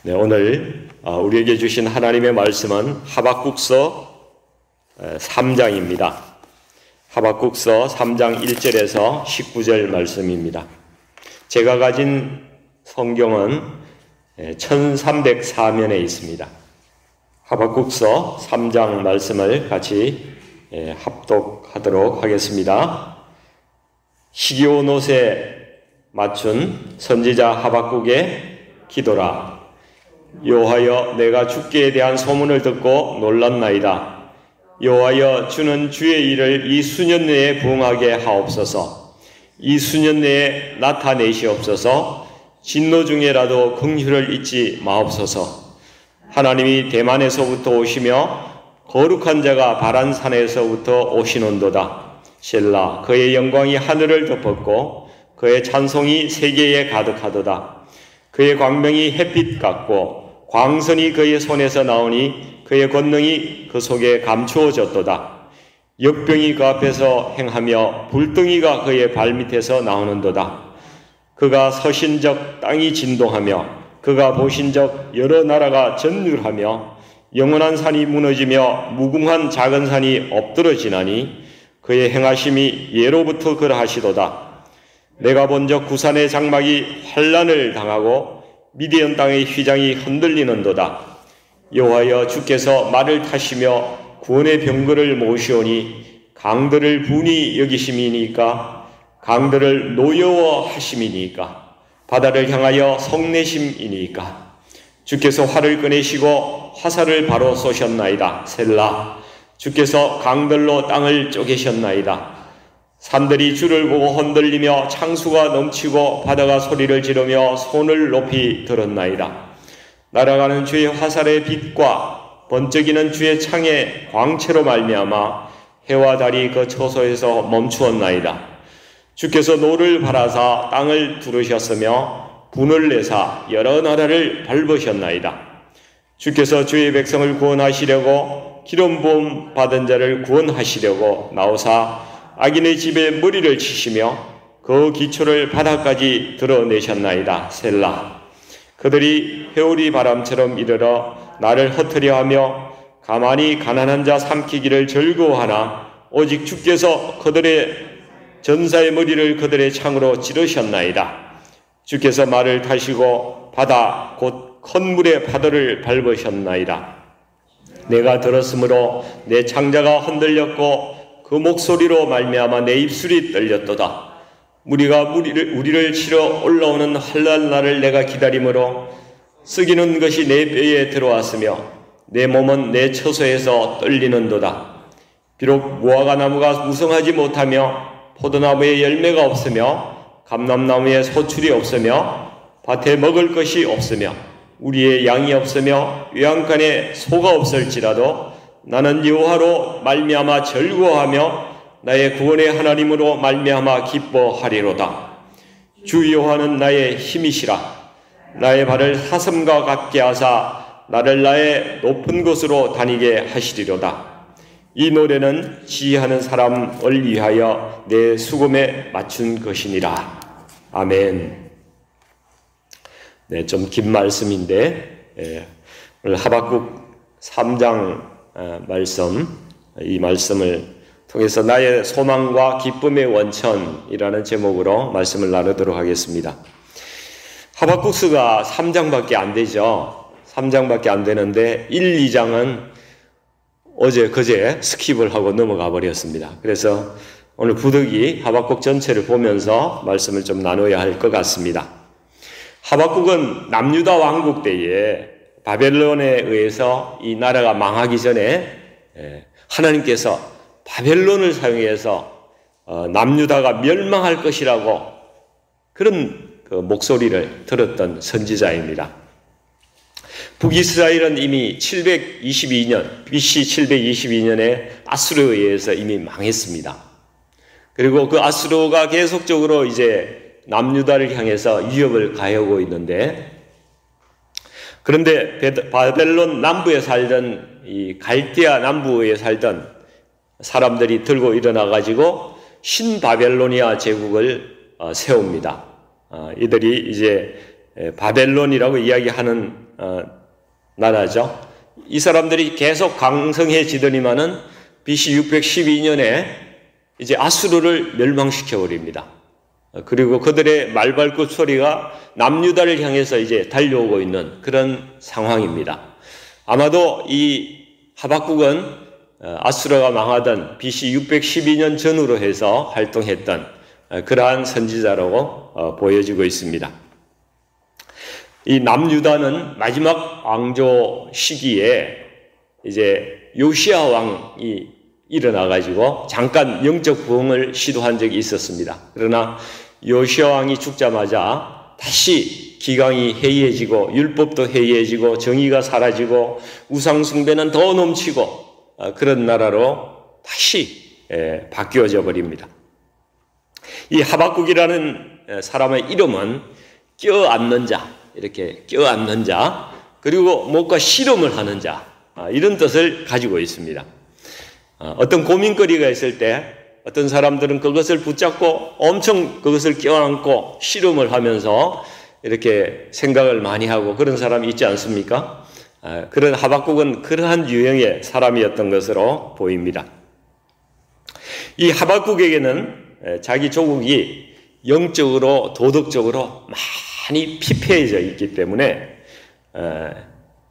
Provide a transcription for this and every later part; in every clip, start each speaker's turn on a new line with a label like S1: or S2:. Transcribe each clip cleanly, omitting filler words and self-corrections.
S1: 네, 오늘 우리에게 주신 하나님의 말씀은 하박국서 3장입니다. 하박국서 3장 1절에서 19절 말씀입니다. 제가 가진 성경은 1304면에 있습니다. 하박국서 3장 말씀을 같이 합독하도록 하겠습니다. 시기온옷에 맞춘 선지자 하박국의 기도라. 여호와여, 내가 주께 대한 소문을 듣고 놀랐나이다. 여호와여, 주는 주의 일을 이 수년 내에 부응하게 하옵소서. 이 수년 내에 나타내시옵소서. 진노 중에라도 긍휼을 잊지 마옵소서. 하나님이 대만에서부터 오시며 거룩한 자가 바란산에서부터 오시는도다. 셀라. 그의 영광이 하늘을 덮었고 그의 찬송이 세계에 가득하도다. 그의 광명이 햇빛 같고 광선이 그의 손에서 나오니 그의 권능이 그 속에 감추어졌도다. 역병이 그 앞에서 행하며 불덩이가 그의 발밑에서 나오는도다. 그가 서신적 땅이 진동하며 그가 보신적 여러 나라가 전율하며 영원한 산이 무너지며 무궁한 작은 산이 엎드러지나니 그의 행하심이 예로부터 그러하시도다. 내가 본적 구산의 장막이 환란을 당하고 미디안 땅의 휘장이 흔들리는도다. 여호와여, 주께서 말을 타시며 구원의 병거를 모시오니 강들을 분이 여기심이니까 강들을 노여워하심이니까 바다를 향하여 성내심이니까 주께서 활을 꺼내시고 화살을 바로 쏘셨나이다. 셀라. 주께서 강들로 땅을 쪼개셨나이다. 산들이 주를 보고 흔들리며 창수가 넘치고 바다가 소리를 지르며 손을 높이 들었나이다. 날아가는 주의 화살의 빛과 번쩍이는 주의 창의 광채로 말미암아 해와 달이 그 처소에서 멈추었나이다. 주께서 노를 바라사 땅을 두르셨으며 분을 내사 여러 나라를 밟으셨나이다. 주께서 주의 백성을 구원하시려고 기름 부음 받은 자를 구원하시려고 나오사 악인의 집에 머리를 치시며 그 기초를 바닥까지 드러내셨나이다. 셀라. 그들이 회오리 바람처럼 이르러 나를 흩으려 하며 가만히 가난한 자 삼키기를 즐거워하나 오직 주께서 그들의 전사의 머리를 그들의 창으로 찌르셨나이다. 주께서 말을 타시고 바다 곧 큰 물의 파도를 밟으셨나이다. 내가 들었으므로 내 창자가 흔들렸고 그 목소리로 말미암아 내 입술이 떨렸도다. 무리가 우리를 치러 올라오는 환난 날을 내가 기다림으로 썩이는 것이 내 뼈에 들어왔으며 내 몸은 내 처소에서 떨리는도다. 비록 무화과 나무가 무성하지 못하며 포도나무에 열매가 없으며 감람나무에 소출이 없으며 밭에 먹을 것이 없으며 우리의 양이 없으며 외양간에 소가 없을지라도 나는 여호와로 말미암아 즐거워하며 나의 구원의 하나님으로 말미암아 기뻐하리로다. 주 여호와는 나의 힘이시라. 나의 발을 사슴과 같게 하사 나를 나의 높은 곳으로 다니게 하시리로다. 이 노래는 지혜하는 사람을 위하여 내 수금에 맞춘 것이니라. 아멘. 네, 좀 긴 말씀인데 오늘 하박국 3장 말씀, 이 말씀을 통해서 나의 소망과 기쁨의 원천이라는 제목으로 말씀을 나누도록 하겠습니다. 하박국서가 3장밖에 안 되죠. 3장밖에 안 되는데 1, 2장은 그제 스킵을 하고 넘어가 버렸습니다. 그래서 오늘 부득이 하박국 전체를 보면서 말씀을 좀 나눠야 할 것 같습니다. 하박국은 남유다 왕국 때에 바벨론에 의해서 이 나라가 망하기 전에 하나님께서 바벨론을 사용해서 남유다가 멸망할 것이라고 그런 목소리를 들었던 선지자입니다. 북이스라엘은 이미 722년, BC 722년에 아수르에 의해서 이미 망했습니다. 그리고 그 아수르가 계속적으로 이제 남유다를 향해서 위협을 가하고 있는데, 그런데 바벨론 남부에 살던 이 갈대아 남부에 살던 사람들이 들고 일어나 가지고 신바벨로니아 제국을 세웁니다. 이들이 이제 바벨론이라고 이야기하는 나라죠. 이 사람들이 계속 강성해지더니만은 BC 612년에 이제 아수르를 멸망시켜 버립니다. 그리고 그들의 말발굽 소리가 남유다를 향해서 이제 달려오고 있는 그런 상황입니다. 아마도 이 하박국은 아수르가 망하던 BC 612년 전후로 해서 활동했던 그러한 선지자라고 보여지고 있습니다. 이 남유다는 마지막 왕조 시기에 이제 요시야 왕이 일어나가지고 잠깐 영적 부흥을 시도한 적이 있었습니다. 그러나 요시야 왕이 죽자마자 다시 기강이 해이해지고 율법도 해이해지고 정의가 사라지고 우상숭배는 더 넘치고 그런 나라로 다시 바뀌어져 버립니다. 이 하박국이라는 사람의 이름은 껴안는 자, 이렇게 껴안는 자, 그리고 뭔가 실험을 하는 자, 이런 뜻을 가지고 있습니다. 어떤 고민거리가 있을 때 어떤 사람들은 그것을 붙잡고 엄청 그것을 껴안고 실험을 하면서 이렇게 생각을 많이 하고 그런 사람이 있지 않습니까? 그런 하박국은 그러한 유형의 사람이었던 것으로 보입니다. 이 하박국에게는 자기 조국이 영적으로 도덕적으로 많이 피폐해져 있기 때문에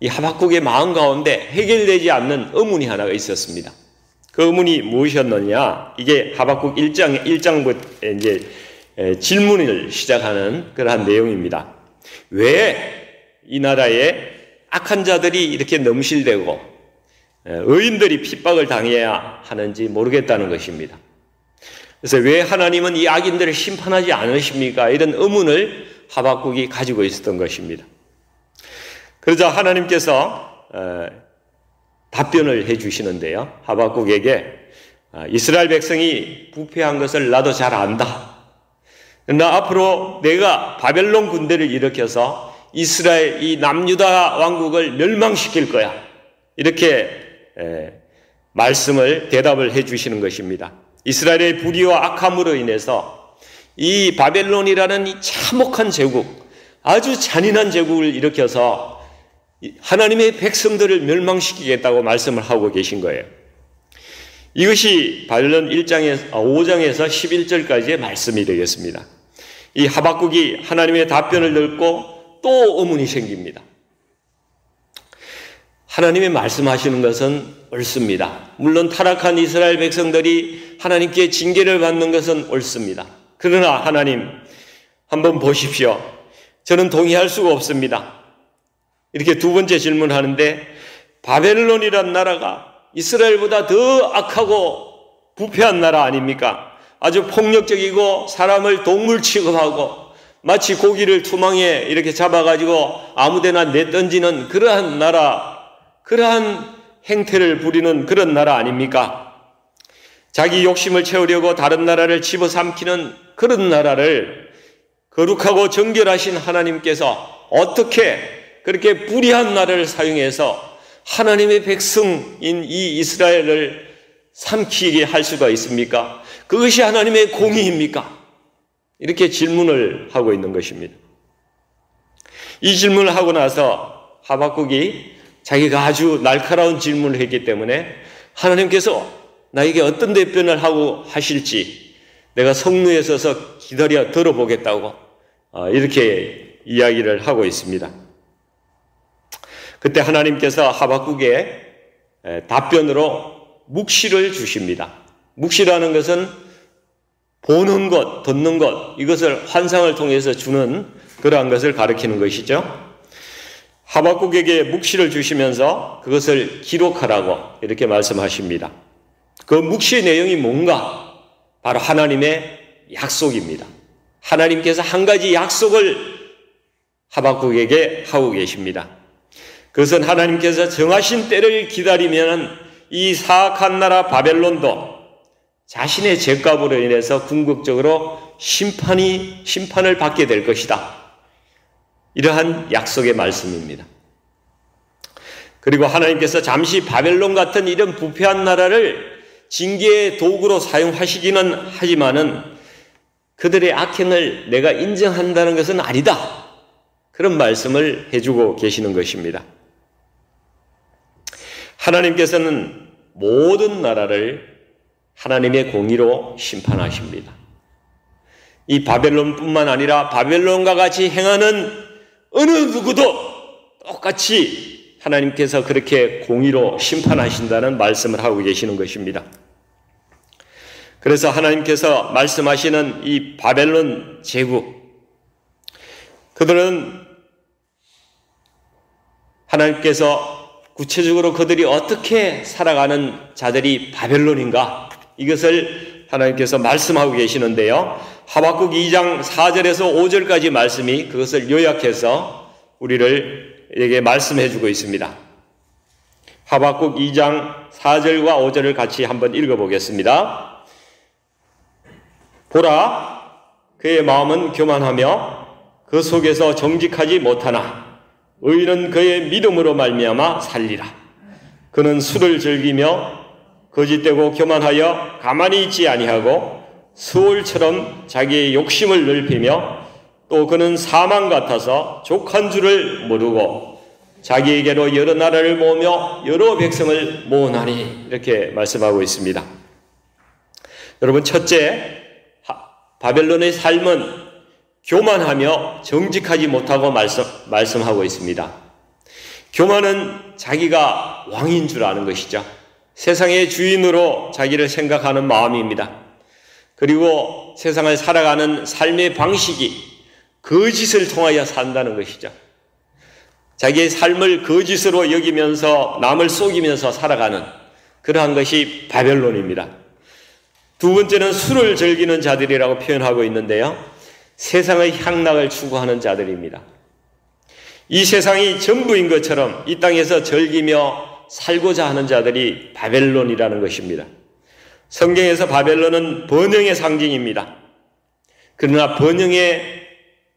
S1: 이 하박국의 마음 가운데 해결되지 않는 의문이 하나가 있었습니다. 그 의문이 무엇이었느냐? 이게 하박국 1장부터 이제 질문을 시작하는 그러한 내용입니다. 왜 이 나라에 악한 자들이 이렇게 넘실대고 의인들이 핍박을 당해야 하는지 모르겠다는 것입니다. 그래서 왜 하나님은 이 악인들을 심판하지 않으십니까? 이런 의문을 하박국이 가지고 있었던 것입니다. 그러자 하나님께서 답변을 해주시는데요. 하박국에게 이스라엘 백성이 부패한 것을 나도 잘 안다. 그러나 앞으로 내가 바벨론 군대를 일으켜서 이스라엘 이 남유다 왕국을 멸망시킬 거야. 이렇게 대답을 해주시는 것입니다. 이스라엘의 불의와 악함으로 인해서 이 바벨론이라는 이 참혹한 제국, 아주 잔인한 제국을 일으켜서 하나님의 백성들을 멸망시키겠다고 말씀을 하고 계신 거예요. 이것이 바벨론 5장에서 11절까지의 말씀이 되겠습니다. 이 하박국이 하나님의 답변을 듣고 또 의문이 생깁니다. 하나님의 말씀하시는 것은 옳습니다. 물론 타락한 이스라엘 백성들이 하나님께 징계를 받는 것은 옳습니다. 그러나 하나님 한번 보십시오. 저는 동의할 수가 없습니다. 이렇게 두 번째 질문하는데 바벨론이란 나라가 이스라엘보다 더 악하고 부패한 나라 아닙니까? 아주 폭력적이고 사람을 동물 취급하고 마치 고기를 투망에 이렇게 잡아가지고 아무데나 내던지는 그러한 나라, 그러한 행태를 부리는 그런 나라 아닙니까? 자기 욕심을 채우려고 다른 나라를 집어삼키는 그런 나라를 거룩하고 정결하신 하나님께서 어떻게 그렇게 불의한 나라를 사용해서 하나님의 백성인 이 이스라엘을 삼키게 할 수가 있습니까? 그것이 하나님의 공의입니까? 이렇게 질문을 하고 있는 것입니다. 이 질문을 하고 나서 하박국이 자기가 아주 날카로운 질문을 했기 때문에 하나님께서 나에게 어떤 답변을 하고 하실지 내가 성루에 서서 기다려 들어보겠다고 이렇게 이야기를 하고 있습니다. 그때 하나님께서 하박국에 답변으로 묵시를 주십니다. 묵시라는 것은 보는 것, 듣는 것, 이것을 환상을 통해서 주는 그러한 것을 가리키는 것이죠. 하박국에게 묵시를 주시면서 그것을 기록하라고 이렇게 말씀하십니다. 그 묵시의 내용이 뭔가? 바로 하나님의 약속입니다. 하나님께서 한 가지 약속을 하박국에게 하고 계십니다. 그것은 하나님께서 정하신 때를 기다리면 이 사악한 나라 바벨론도 자신의 죄값으로 인해서 궁극적으로 심판을 받게 될 것이다. 이러한 약속의 말씀입니다. 그리고 하나님께서 잠시 바벨론 같은 이런 부패한 나라를 징계의 도구로 사용하시기는 하지만은 그들의 악행을 내가 인정한다는 것은 아니다. 그런 말씀을 해주고 계시는 것입니다. 하나님께서는 모든 나라를 하나님의 공의로 심판하십니다. 이 바벨론뿐만 아니라 바벨론과 같이 행하는 어느 누구도 똑같이 하나님께서 그렇게 공의로 심판하신다는 말씀을 하고 계시는 것입니다. 그래서 하나님께서 말씀하시는 이 바벨론 제국, 그들은 하나님께서 구체적으로 그들이 어떻게 살아가는 자들이 바벨론인가, 이것을 하나님께서 말씀하고 계시는데요. 하박국 2장 4절에서 5절까지 말씀이 그것을 요약해서 우리에게 말씀해 주고 있습니다. 하박국 2장 4절과 5절을 같이 한번 읽어보겠습니다. 보라, 그의 마음은 교만하며 그 속에서 정직하지 못하나 의인은 그의 믿음으로 말미암아 살리라. 그는 술을 즐기며 거짓되고 교만하여 가만히 있지 아니하고 수월처럼 자기의 욕심을 넓히며 또 그는 사망 같아서 족한 줄을 모르고 자기에게로 여러 나라를 모으며 여러 백성을 모으나니, 이렇게 말씀하고 있습니다. 여러분, 첫째, 바벨론의 삶은 교만하며 정직하지 못하고 말씀하고 있습니다. 교만은 자기가 왕인 줄 아는 것이죠. 세상의 주인으로 자기를 생각하는 마음입니다. 그리고 세상을 살아가는 삶의 방식이 거짓을 통하여 산다는 것이죠. 자기의 삶을 거짓으로 여기면서 남을 속이면서 살아가는 그러한 것이 바벨론입니다. 두 번째는 술을 즐기는 자들이라고 표현하고 있는데요. 세상의 향락을 추구하는 자들입니다. 이 세상이 전부인 것처럼 이 땅에서 즐기며 살고자 하는 자들이 바벨론이라는 것입니다. 성경에서 바벨론은 번영의 상징입니다. 그러나 번영에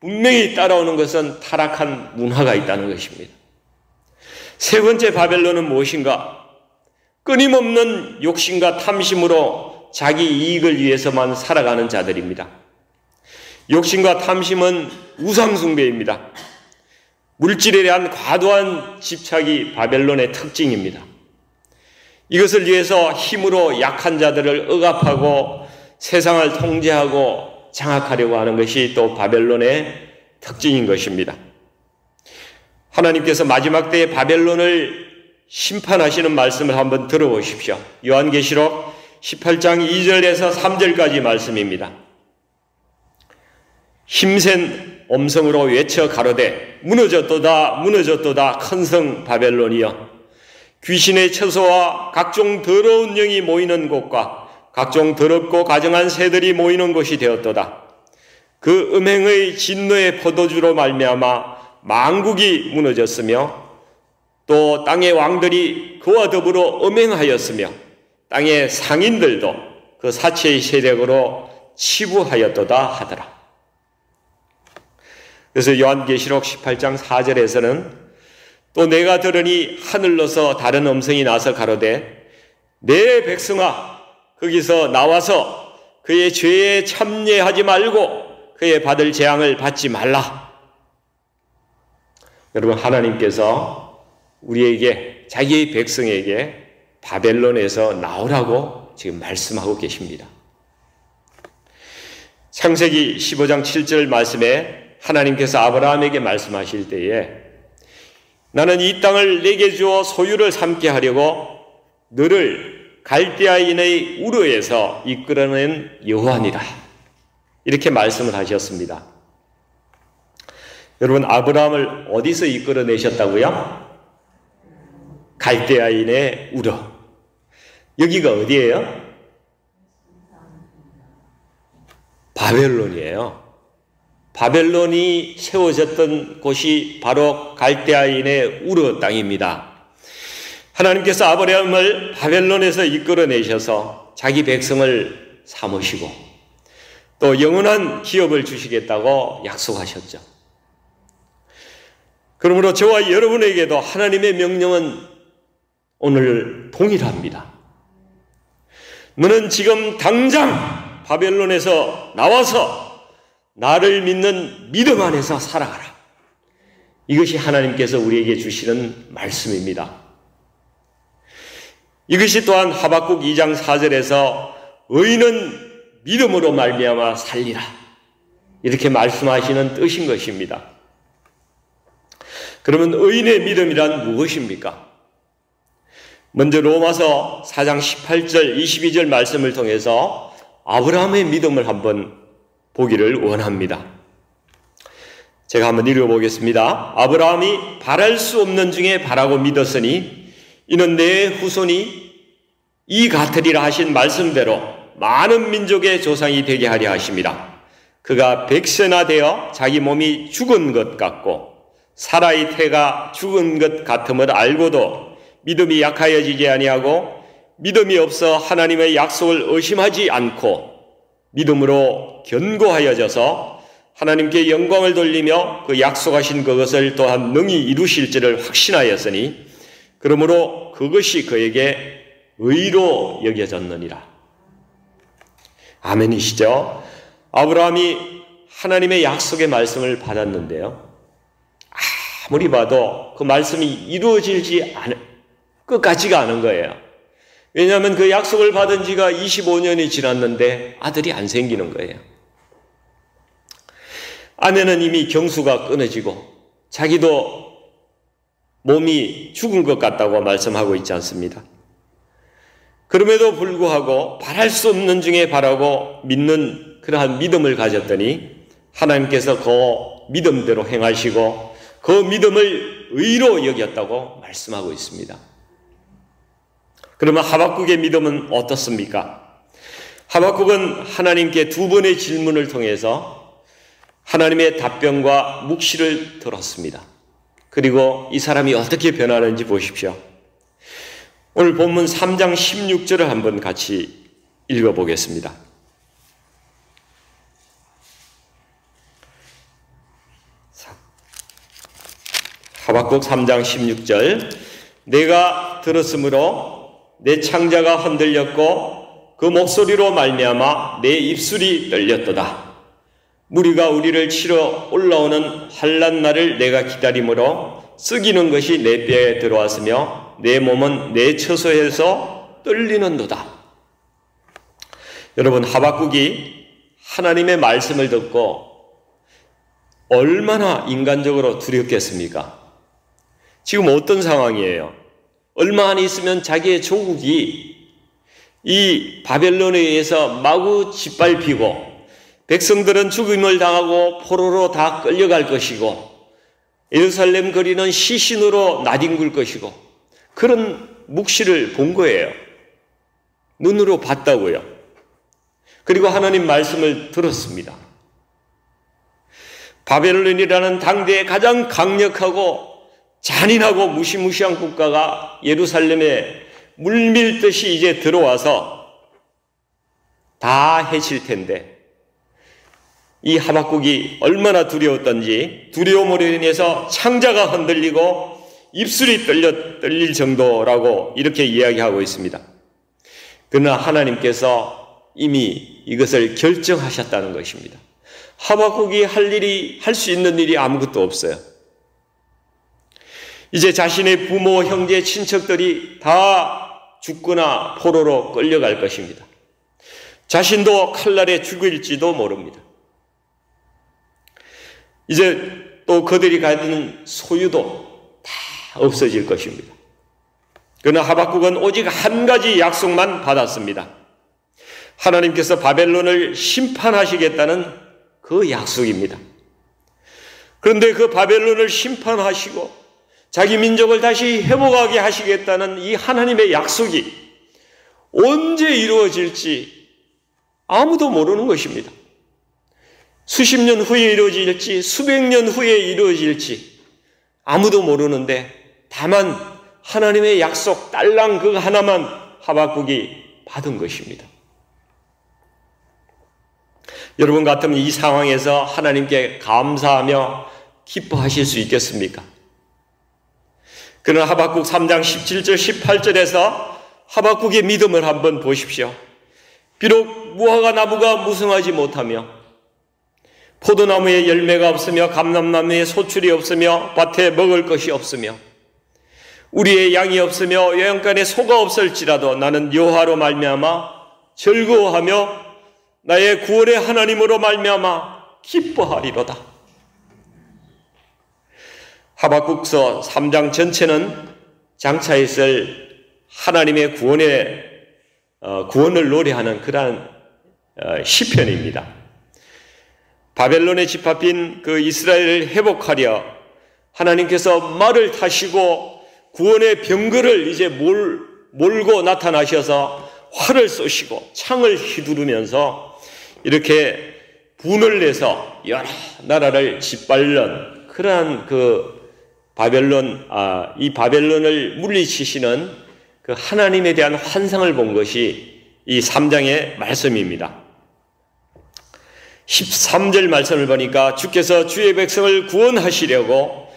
S1: 분명히 따라오는 것은 타락한 문화가 있다는 것입니다. 세 번째 바벨론은 무엇인가? 끊임없는 욕심과 탐심으로 자기 이익을 위해서만 살아가는 자들입니다. 욕심과 탐심은 우상숭배입니다. 물질에 대한 과도한 집착이 바벨론의 특징입니다. 이것을 위해서 힘으로 약한 자들을 억압하고 세상을 통제하고 장악하려고 하는 것이 또 바벨론의 특징인 것입니다. 하나님께서 마지막 때에 바벨론을 심판하시는 말씀을 한번 들어보십시오. 요한계시록 18장 2절에서 3절까지 말씀입니다. 힘센 음성으로 외쳐 가로되 무너졌도다 무너졌도다 큰 성 바벨론이여, 귀신의 처소와 각종 더러운 영이 모이는 곳과 각종 더럽고 가증한 새들이 모이는 곳이 되었도다. 그 음행의 진노의 포도주로 말미암아 만국이 무너졌으며 또 땅의 왕들이 그와 더불어 음행하였으며 땅의 상인들도 그 사체의 세력으로 치부하였도다 하더라. 그래서 요한계시록 18장 4절에서는 또 내가 들으니 하늘로서 다른 음성이 나서 가로되 내 백성아, 거기서 나와서 그의 죄에 참여하지 말고 그의 받을 재앙을 받지 말라. 여러분, 하나님께서 우리에게, 자기의 백성에게 바벨론에서 나오라고 지금 말씀하고 계십니다. 창세기 15장 7절 말씀에 하나님께서 아브라함에게 말씀하실 때에 나는 이 땅을 내게 주어 소유를 삼게 하려고 너를 갈대아인의 우르에서 이끌어낸 여호와니라, 이렇게 말씀을 하셨습니다. 여러분, 아브라함을 어디서 이끌어내셨다고요? 갈대아인의 우르. 여기가 어디예요? 바벨론이에요. 바벨론이 세워졌던 곳이 바로 갈대아인의 우르 땅입니다. 하나님께서 아브라함을 바벨론에서 이끌어내셔서 자기 백성을 삼으시고 또 영원한 기업을 주시겠다고 약속하셨죠. 그러므로 저와 여러분에게도 하나님의 명령은 오늘 동일합니다. 너는 지금 당장 바벨론에서 나와서 나를 믿는 믿음 안에서 살아가라. 이것이 하나님께서 우리에게 주시는 말씀입니다. 이것이 또한 하박국 2장 4절에서 의인은 믿음으로 말미암아 살리라 이렇게 말씀하시는 뜻인 것입니다. 그러면 의인의 믿음이란 무엇입니까? 먼저 로마서 4장 18절 22절 말씀을 통해서 아브라함의 믿음을 한번 보기를 원합니다. 제가 한번 읽어보겠습니다. 아브라함이 바랄 수 없는 중에 바라고 믿었으니 이는 내 후손이 이 같으리라 하신 말씀대로 많은 민족의 조상이 되게 하려 하심이라. 그가 100세나 되어 자기 몸이 죽은 것 같고 사라의 태가 죽은 것 같음을 알고도 믿음이 약하여지지 아니하고 믿음이 없어 하나님의 약속을 의심하지 않고 믿음으로 견고하여져서 하나님께 영광을 돌리며 그 약속하신 그것을 또한 능히 이루실 줄을 확신하였으니 그러므로 그것이 그에게 의로 여겨졌느니라. 아멘이시죠? 아브라함이 하나님의 약속의 말씀을 받았는데요, 아무리 봐도 그 말씀이 이루어질지 끝까지가 않은 거예요. 왜냐하면 그 약속을 받은 지가 25년이 지났는데 아들이 안 생기는 거예요. 아내는 이미 경수가 끊어지고 자기도 몸이 죽은 것 같다고 말씀하고 있지 않습니다. 그럼에도 불구하고 바랄 수 없는 중에 바라고 믿는 그러한 믿음을 가졌더니 하나님께서 그 믿음대로 행하시고 그 믿음을 의로 여겼다고 말씀하고 있습니다. 그러면 하박국의 믿음은 어떻습니까? 하박국은 하나님께 두 번의 질문을 통해서 하나님의 답변과 묵시를 들었습니다. 그리고 이 사람이 어떻게 변하는지 보십시오. 오늘 본문 3장 16절을 한번 같이 읽어보겠습니다. 하박국 3장 16절. 내가 들었으므로 내 창자가 흔들렸고 그 목소리로 말미암아 내 입술이 떨렸도다. 무리가 우리를 치러 올라오는 환난 날을 내가 기다림으로 썩이는 것이 내 뼈에 들어왔으며 내 몸은 내 처소에서 떨리는도다. 여러분, 하박국이 하나님의 말씀을 듣고 얼마나 인간적으로 두렵겠습니까? 지금 어떤 상황이에요? 얼마 안 있으면 자기의 조국이 이 바벨론에 의해서 마구 짓밟히고 백성들은 죽임을 당하고 포로로 다 끌려갈 것이고 예루살렘 거리는 시신으로 나뒹굴 것이고 그런 묵시를 본 거예요. 눈으로 봤다고요. 그리고 하나님 말씀을 들었습니다. 바벨론이라는 당대의 가장 강력하고 잔인하고 무시무시한 국가가 예루살렘에 물밀듯이 이제 들어와서 다 해칠 텐데 이 하박국이 얼마나 두려웠던지 두려움으로 인해서 창자가 흔들리고 입술이 떨릴 정도라고 이렇게 이야기하고 있습니다. 그러나 하나님께서 이미 이것을 결정하셨다는 것입니다. 하박국이 할 수 있는 일이 아무것도 없어요. 이제 자신의 부모, 형제, 친척들이 다 죽거나 포로로 끌려갈 것입니다. 자신도 칼날에 죽일지도 모릅니다. 이제 또 그들이 가진 소유도 다 없어질 것입니다. 그러나 하박국은 오직 한 가지 약속만 받았습니다. 하나님께서 바벨론을 심판하시겠다는 그 약속입니다. 그런데 그 바벨론을 심판하시고 자기 민족을 다시 회복하게 하시겠다는 이 하나님의 약속이 언제 이루어질지 아무도 모르는 것입니다. 수십 년 후에 이루어질지 수백 년 후에 이루어질지 아무도 모르는데 다만 하나님의 약속 딸랑 그 하나만 하박국이 받은 것입니다. 여러분 같으면 이 상황에서 하나님께 감사하며 기뻐하실 수 있겠습니까? 그러나 하박국 3장 17절 18절에서 하박국의 믿음을 한번 보십시오. 비록 무화과 나무가 무성하지 못하며 포도나무에 열매가 없으며 감람나무에 소출이 없으며 밭에 먹을 것이 없으며 우리의 양이 없으며 요양간에 소가 없을지라도 나는 여호와로 말미암아 즐거워하며 나의 구원의 하나님으로 말미암아 기뻐하리로다. 하박국서 3장 전체는 장차 있을 하나님의 구원을 노래하는 그러한 시편입니다. 바벨론에 집합인 그 이스라엘을 회복하려 하나님께서 말을 타시고 구원의 병거를 이제 몰고 나타나셔서 활을 쏘시고 창을 휘두르면서 이렇게 분을 내서 여러 나라를 짓밟는 그러한 이 바벨론을 물리치시는 그 하나님에 대한 환상을 본 것이 이 3장의 말씀입니다. 13절 말씀을 보니까 주께서 주의 백성을 구원하시려고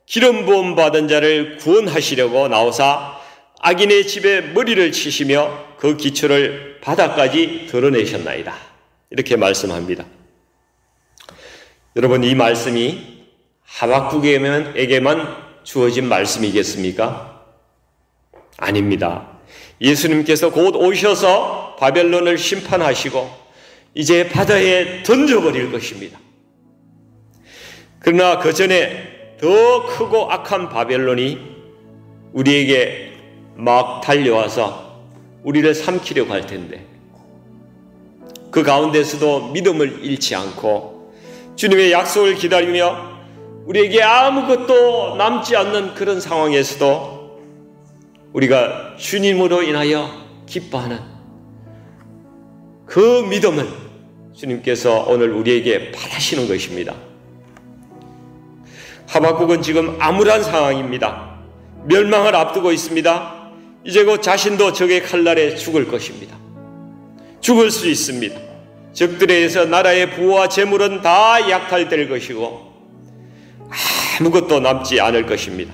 S1: 기름 부음 받은 자를 구원하시려고 나오사 악인의 집에 머리를 치시며 그 기초를 바닥까지 드러내셨나이다. 이렇게 말씀합니다. 여러분, 이 말씀이 하박국에게만 주어진 말씀이겠습니까? 아닙니다. 예수님께서 곧 오셔서 바벨론을 심판하시고 이제 바다에 던져버릴 것입니다. 그러나 그 전에 더 크고 악한 바벨론이 우리에게 막 달려와서 우리를 삼키려고 할 텐데 그 가운데서도 믿음을 잃지 않고 주님의 약속을 기다리며 우리에게 아무것도 남지 않는 그런 상황에서도 우리가 주님으로 인하여 기뻐하는 그 믿음을 주님께서 오늘 우리에게 바라시는 것입니다. 하박국은 지금 암울한 상황입니다. 멸망을 앞두고 있습니다. 이제 곧 자신도 적의 칼날에 죽을 것입니다. 죽을 수 있습니다. 적들에 의해서 나라의 부와 재물은 다 약탈될 것이고 아무것도 남지 않을 것입니다.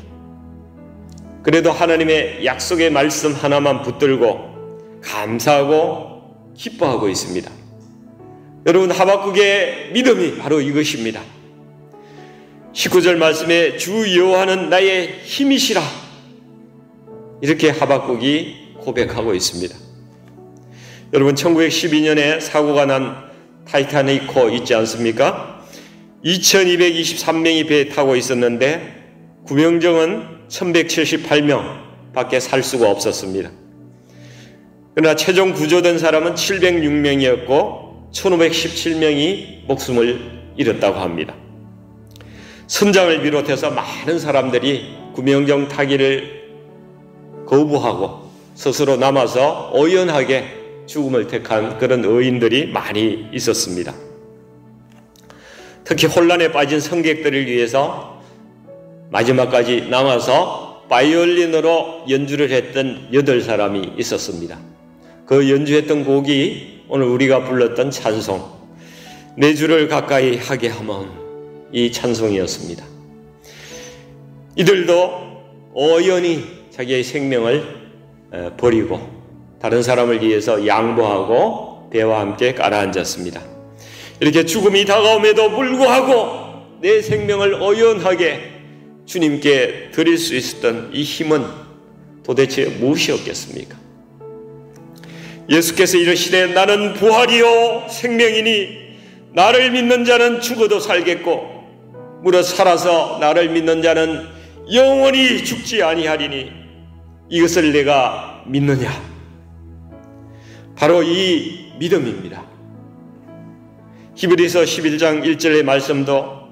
S1: 그래도 하나님의 약속의 말씀 하나만 붙들고 감사하고 기뻐하고 있습니다. 여러분, 하박국의 믿음이 바로 이것입니다. 19절 말씀에 주 여호와는 나의 힘이시라, 이렇게 하박국이 고백하고 있습니다. 여러분, 1912년에 사고가 난 타이타닉호 있지 않습니까? 2223명이 배에 타고 있었는데 구명정은 1178명 밖에 살 수가 없었습니다. 그러나 최종 구조된 사람은 706명이었고 1517명이 목숨을 잃었다고 합니다. 선장을 비롯해서 많은 사람들이 구명정 타기를 거부하고 스스로 남아서 오연하게 죽음을 택한 그런 의인들이 많이 있었습니다. 특히 혼란에 빠진 승객들을 위해서 마지막까지 남아서 바이올린으로 연주를 했던 8사람이 있었습니다. 그 연주했던 곡이 오늘 우리가 불렀던 찬송, 내 주를 가까이 하게 하면, 이 찬송이었습니다. 이들도 오연히 자기의 생명을 버리고 다른 사람을 위해서 양보하고 배와 함께 깔아앉았습니다. 이렇게 죽음이 다가옴에도 불구하고 내 생명을 오연하게 주님께 드릴 수 있었던 이 힘은 도대체 무엇이었겠습니까? 예수께서 이르시되 나는 부활이요 생명이니 나를 믿는 자는 죽어도 살겠고 무릇 살아서 나를 믿는 자는 영원히 죽지 아니하리니 이것을 내가 믿느냐? 바로 이 믿음입니다. 히브리서 11장 1절의 말씀도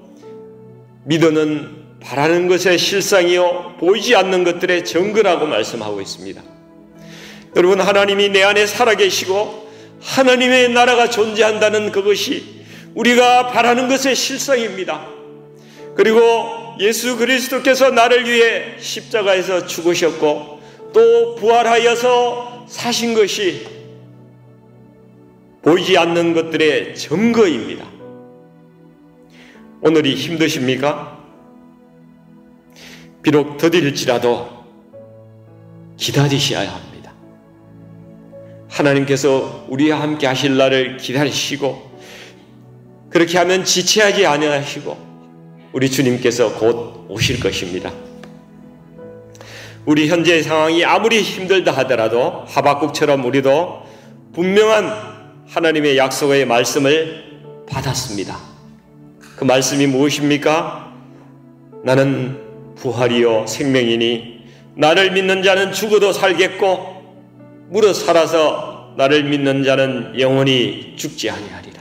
S1: 믿음은 바라는 것의 실상이요 보이지 않는 것들의 증거라고 말씀하고 있습니다. 여러분, 하나님이 내 안에 살아계시고 하나님의 나라가 존재한다는 그것이 우리가 바라는 것의 실상입니다. 그리고 예수 그리스도께서 나를 위해 십자가에서 죽으셨고 또 부활하여서 사신 것이 보이지 않는 것들의 증거입니다. 오늘이 힘드십니까? 비록 더딜지라도 기다리셔야 합니다. 하나님께서 우리와 함께 하실 날을 기다리시고 그렇게 하면 지체하지 아니하시고 우리 주님께서 곧 오실 것입니다. 우리 현재의 상황이 아무리 힘들다 하더라도 하박국처럼 우리도 분명한 하나님의 약속의 말씀을 받았습니다. 그 말씀이 무엇입니까? 나는 부활이요 생명이니 나를 믿는 자는 죽어도 살겠고 무릇 살아서 나를 믿는 자는 영원히 죽지 아니하리라.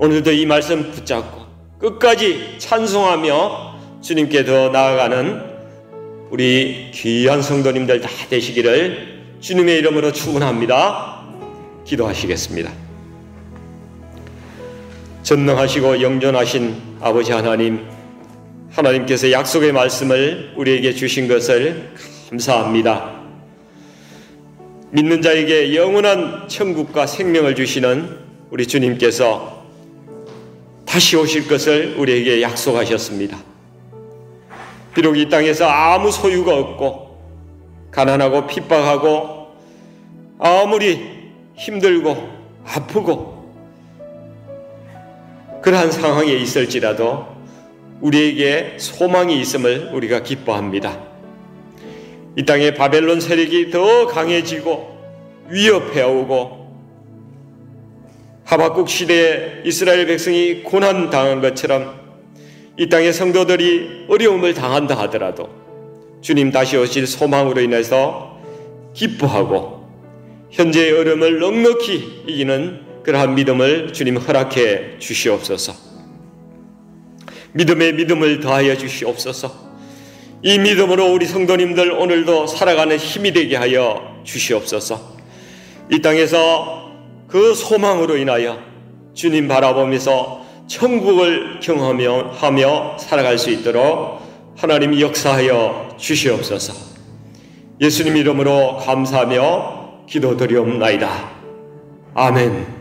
S1: 오늘도 이 말씀 붙잡고 끝까지 찬송하며 주님께 더 나아가는 우리 귀한 성도님들 다 되시기를 주님의 이름으로 축원합니다. 기도하시겠습니다. 전능하시고 영존하신 아버지 하나님, 하나님께서 약속의 말씀을 우리에게 주신 것을 감사합니다. 믿는 자에게 영원한 천국과 생명을 주시는 우리 주님께서 다시 오실 것을 우리에게 약속하셨습니다. 비록 이 땅에서 아무 소유가 없고 가난하고 핍박하고 아무리 힘들고 아프고 그러한 상황에 있을지라도 우리에게 소망이 있음을 우리가 기뻐합니다. 이 땅에 바벨론 세력이 더 강해지고 위협해오고 하박국 시대에 이스라엘 백성이 고난당한 것처럼 이 땅의 성도들이 어려움을 당한다 하더라도 주님 다시 오실 소망으로 인해서 기뻐하고 현재의 어려움을 넉넉히 이기는 그러한 믿음을 주님 허락해 주시옵소서. 믿음에 믿음을 더하여 주시옵소서. 이 믿음으로 우리 성도님들 오늘도 살아가는 힘이 되게 하여 주시옵소서. 이 땅에서 그 소망으로 인하여 주님 바라보면서 천국을 경험하며 살아갈 수 있도록 하나님이 역사하여 주시옵소서. 예수님 이름으로 감사하며 기도드리옵나이다. 아멘.